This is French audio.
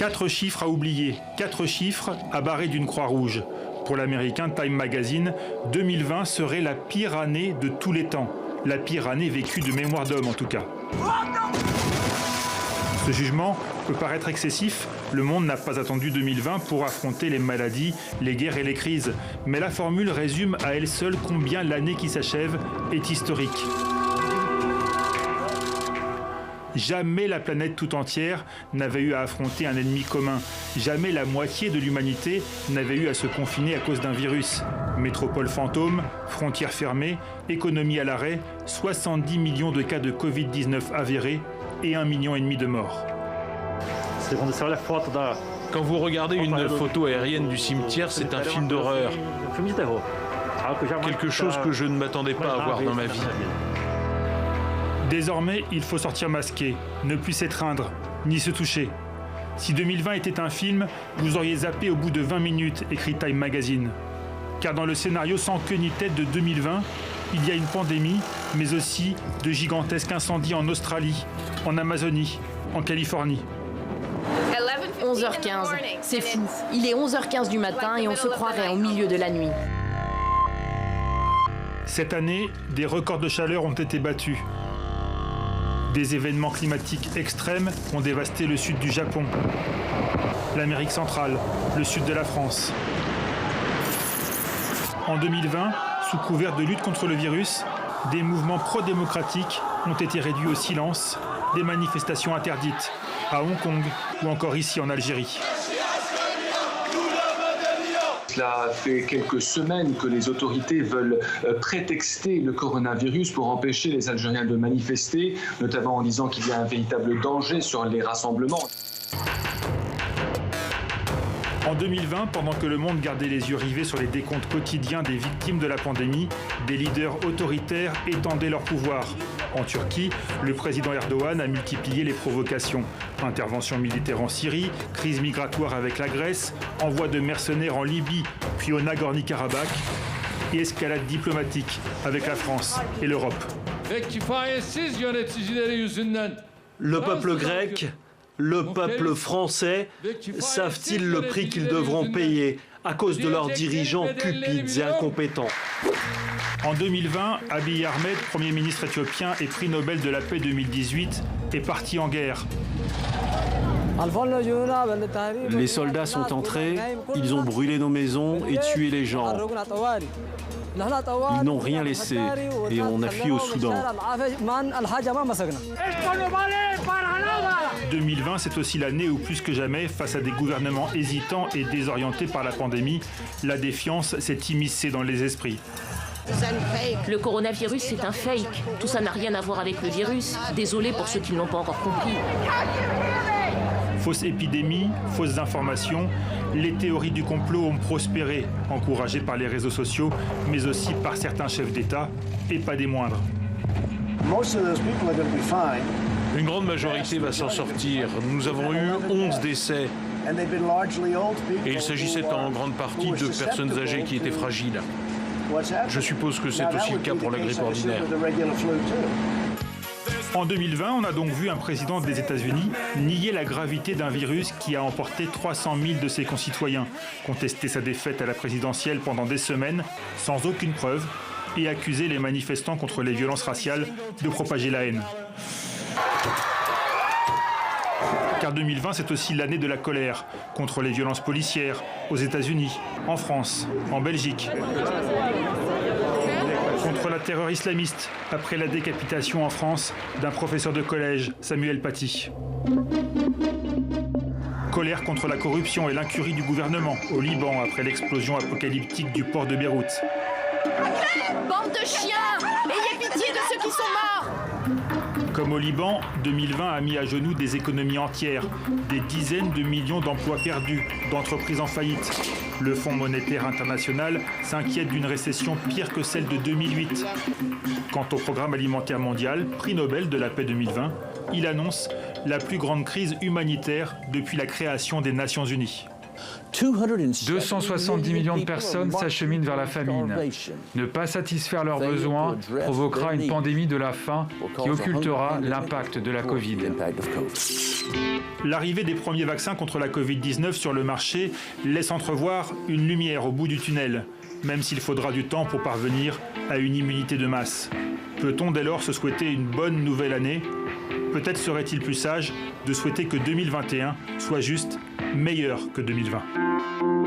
4 chiffres à oublier, 4 chiffres à barrer d'une croix rouge. Pour l'américain Time Magazine, 2020 serait la pire année de tous les temps. La pire année vécue de mémoire d'homme en tout cas. Ce jugement peut paraître excessif. Le monde n'a pas attendu 2020 pour affronter les maladies, les guerres et les crises. Mais la formule résume à elle seule combien l'année qui s'achève est historique. Jamais la planète tout entière n'avait eu à affronter un ennemi commun. Jamais la moitié de l'humanité n'avait eu à se confiner à cause d'un virus. Métropole fantôme, frontières fermées, économie à l'arrêt, 70 millions de cas de Covid-19 avérés et 1,5 million de morts. Quand vous regardez une photo aérienne du cimetière, c'est un film d'horreur. Quelque chose que je ne m'attendais pas à voir dans ma vie. Désormais, il faut sortir masqué, ne plus s'étreindre, ni se toucher. Si 2020 était un film, vous auriez zappé au bout de 20 minutes, écrit Time Magazine. Car dans le scénario sans queue ni tête de 2020, il y a une pandémie, mais aussi de gigantesques incendies en Australie, en Amazonie, en Californie. 11h15, c'est fou. Il est 11h15 du matin et on se croirait au milieu de la nuit. Cette année, des records de chaleur ont été battus. Des événements climatiques extrêmes ont dévasté le sud du Japon, l'Amérique centrale, le sud de la France. En 2020, sous couvert de lutte contre le virus, des mouvements pro-démocratiques ont été réduits au silence, des manifestations interdites, à Hong Kong ou encore ici en Algérie. Cela fait quelques semaines que les autorités veulent prétexter le coronavirus pour empêcher les Algériens de manifester, notamment en disant qu'il y a un véritable danger sur les rassemblements. En 2020, pendant que le monde gardait les yeux rivés sur les décomptes quotidiens des victimes de la pandémie, des leaders autoritaires étendaient leur pouvoir. En Turquie, le président Erdogan a multiplié les provocations. Intervention militaire en Syrie, crise migratoire avec la Grèce, envoi de mercenaires en Libye, puis au Nagorno-Karabakh, et escalade diplomatique avec la France et l'Europe. Le peuple grec, le peuple français, savent-ils le prix qu'ils devront payer à cause de leurs dirigeants cupides et incompétents? En 2020, Abiy Ahmed, Premier ministre éthiopien et prix Nobel de la paix 2018, est parti en guerre. Les soldats sont entrés, ils ont brûlé nos maisons et tué les gens. Ils n'ont rien laissé et on a fui au Soudan. 2020, c'est aussi l'année où, plus que jamais, face à des gouvernements hésitants et désorientés par la pandémie, la défiance s'est immiscée dans les esprits. Le coronavirus, c'est un fake. Tout ça n'a rien à voir avec le virus. Désolé pour ceux qui ne l'ont pas encore compris. Fausse épidémie, fausses informations, les théories du complot ont prospéré, encouragées par les réseaux sociaux, mais aussi par certains chefs d'État, et pas des moindres. Une grande majorité va s'en sortir. Nous avons eu 11 décès. Et il s'agissait en grande partie de personnes âgées qui étaient fragiles. Je suppose que c'est aussi le cas pour la grippe ordinaire. En 2020, on a donc vu un président des États-Unis nier la gravité d'un virus qui a emporté 300 000 de ses concitoyens, contester sa défaite à la présidentielle pendant des semaines sans aucune preuve et accuser les manifestants contre les violences raciales de propager la haine. Car 2020, c'est aussi l'année de la colère contre les violences policières aux États-Unis, en France, en Belgique. Contre la terreur islamiste, après la décapitation en France d'un professeur de collège, Samuel Paty. Colère contre la corruption et l'incurie du gouvernement au Liban après l'explosion apocalyptique du port de Beyrouth. Bande de chiens! Ayez pitié de ceux qui sont morts! Comme au Liban, 2020 a mis à genoux des économies entières, des dizaines de millions d'emplois perdus, d'entreprises en faillite. Le Fonds monétaire international s'inquiète d'une récession pire que celle de 2008. Quant au Programme alimentaire mondial, prix Nobel de la paix 2020, il annonce la plus grande crise humanitaire depuis la création des Nations Unies. 270 millions de personnes s'acheminent vers la famine. Ne pas satisfaire leurs besoins provoquera une pandémie de la faim qui occultera l'impact de la Covid. L'arrivée des premiers vaccins contre la Covid-19 sur le marché laisse entrevoir une lumière au bout du tunnel, même s'il faudra du temps pour parvenir à une immunité de masse. Peut-on dès lors se souhaiter une bonne nouvelle année ? Peut-être serait-il plus sage de souhaiter que 2021 soit juste meilleur que 2020.